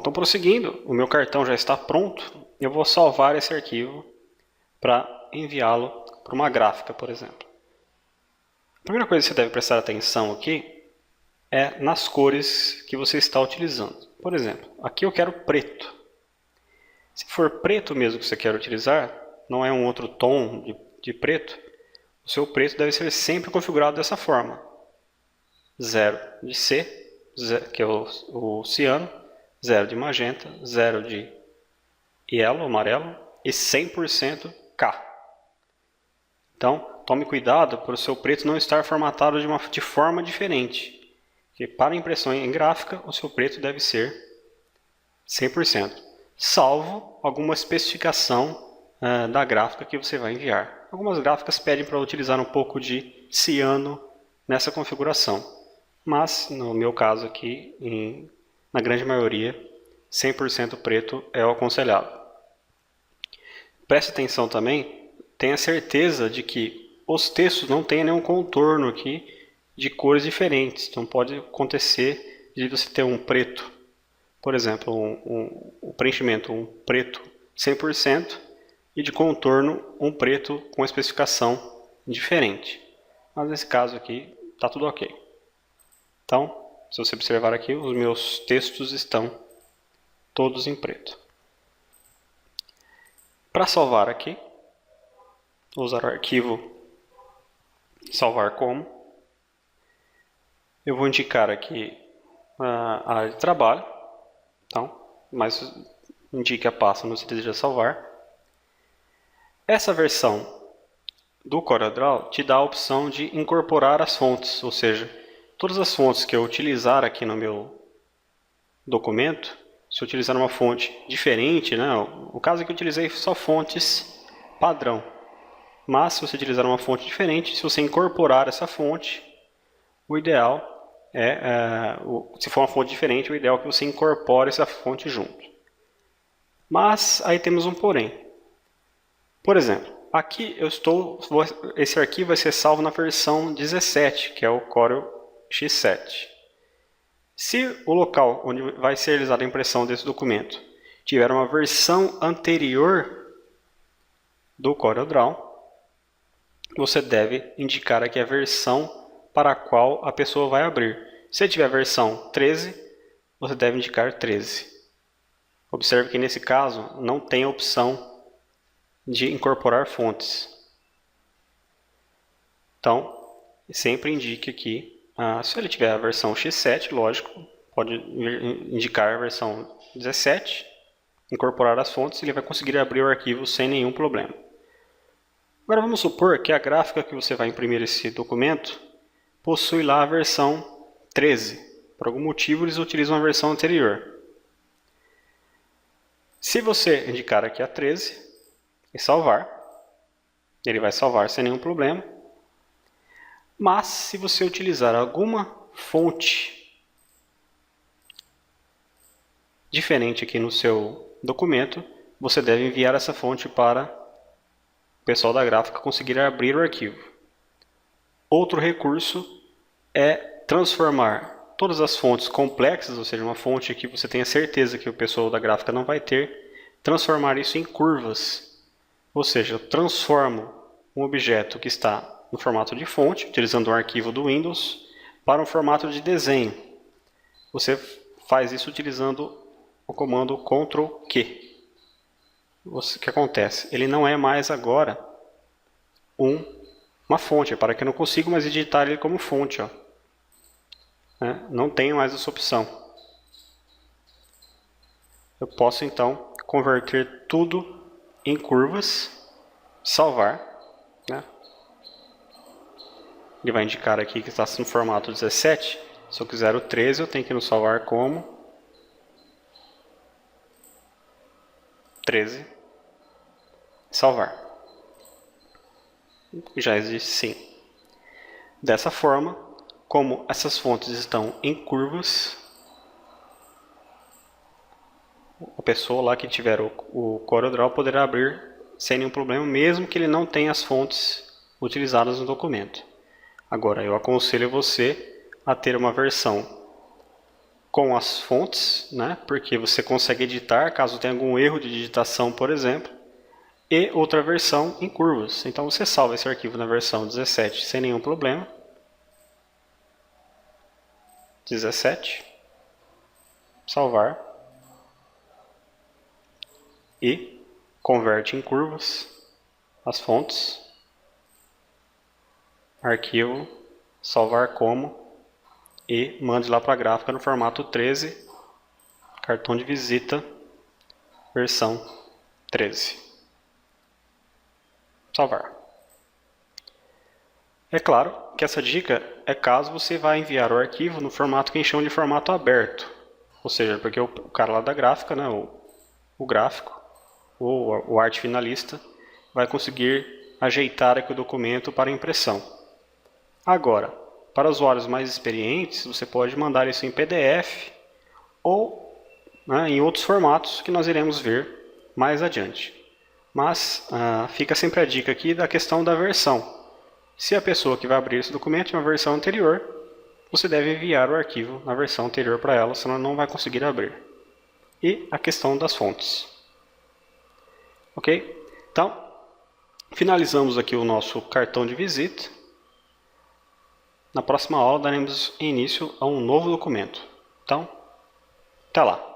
então prosseguindo, o meu cartão já está pronto. Eu vou salvar esse arquivo para enviá-lo para uma gráfica, por exemplo. A primeira coisa que você deve prestar atenção aqui é nas cores que você está utilizando. Por exemplo, aqui eu quero preto. Se for preto mesmo que você quer utilizar, não é um outro tom de preto, o seu preto deve ser sempre configurado dessa forma. 0 de C, que é o ciano, 0 de magenta, 0 de yellow, amarelo, e 100% K. Então, tome cuidado para o seu preto não estar formatado de forma diferente. Porque para impressão em gráfica, o seu preto deve ser 100%, salvo alguma especificação da gráfica que você vai enviar. Algumas gráficas pedem para utilizar um pouco de ciano nessa configuração, mas no meu caso aqui, na grande maioria, 100% preto é o aconselhado. Preste atenção também, tenha certeza de que os textos não tenham nenhum contorno aqui de cores diferentes. Então pode acontecer de você ter um preto, por exemplo, um preenchimento, um preto 100% e de contorno um preto com especificação diferente. Mas nesse caso aqui está tudo ok. Então, se você observar aqui, os meus textos estão todos em preto. Para salvar aqui, vou usar o arquivo salvar como. Eu vou indicar aqui a área de trabalho, então, mas indique a pasta onde você deseja salvar. Essa versão do CorelDRAW te dá a opção de incorporar as fontes, ou seja, todas as fontes que eu utilizar aqui no meu documento, se eu utilizar uma fonte diferente, né? O caso é que eu utilizei só fontes padrão, mas se você utilizar uma fonte diferente, se você incorporar essa fonte, o ideal se for uma fonte diferente, o ideal é que você incorpore essa fonte junto. Mas aí temos um porém. Por exemplo, aqui esse arquivo vai ser salvo na versão 17, que é o Corel X7. Se o local onde vai ser realizada a impressão desse documento tiver uma versão anterior do CorelDRAW, você deve indicar aqui a versão para a qual a pessoa vai abrir. Se tiver a versão 13, você deve indicar 13. Observe que nesse caso não tem a opção de incorporar fontes. Então, sempre indique aqui, se ele tiver a versão X7, lógico, pode indicar a versão 17, incorporar as fontes e ele vai conseguir abrir o arquivo sem nenhum problema. Agora vamos supor que a gráfica que você vai imprimir esse documento possui lá a versão 13. Por algum motivo eles utilizam a versão anterior. Se você indicar aqui a 13 e salvar, ele vai salvar sem nenhum problema. Mas se você utilizar alguma fonte diferente aqui no seu documento, você deve enviar essa fonte para o pessoal da gráfica conseguir abrir o arquivo. Outro recurso é transformar todas as fontes complexas, ou seja, uma fonte que você tenha certeza que o pessoal da gráfica não vai ter, transformar isso em curvas. Ou seja, eu transformo um objeto que está no formato de fonte, utilizando um arquivo do Windows, para um formato de desenho. Você faz isso utilizando o comando Ctrl+Q. O que acontece? Ele não é mais agora uma fonte, para que eu não consiga mais editar ele como fonte. Não tenho mais essa opção. Eu posso então converter tudo em curvas, salvar. Ele vai indicar aqui que está no formato 17. Se eu quiser o 13, eu tenho que ir no salvar como 13, salvar. Já existe sim. Dessa forma, como essas fontes estão em curvas, a pessoa lá que tiver o CorelDRAW poderá abrir sem nenhum problema, mesmo que ele não tenha as fontes utilizadas no documento. Agora, eu aconselho você a ter uma versão com as fontes, né? Porque você consegue editar caso tenha algum erro de digitação, por exemplo, e outra versão em curvas. Então você salva esse arquivo na versão 17 sem nenhum problema. 17, salvar e converte em curvas as fontes, arquivo, salvar como e mande lá para a gráfica no formato 13, cartão de visita, versão 13. Salvar. É claro que essa dica é caso você vá enviar o arquivo no formato que a gente chama de formato aberto. Ou seja, porque o cara lá da gráfica, né, o gráfico, ou o arte finalista, vai conseguir ajeitar aqui o documento para impressão. Agora, para usuários mais experientes, você pode mandar isso em PDF ou, né, em outros formatos que nós iremos ver mais adiante. Mas fica sempre a dica aqui da questão da versão. Se a pessoa que vai abrir esse documento é uma versão anterior, você deve enviar o arquivo na versão anterior para ela, senão não vai conseguir abrir. E a questão das fontes. Ok? Então, finalizamos aqui o nosso cartão de visita. Na próxima aula daremos início a um novo documento. Então, até lá!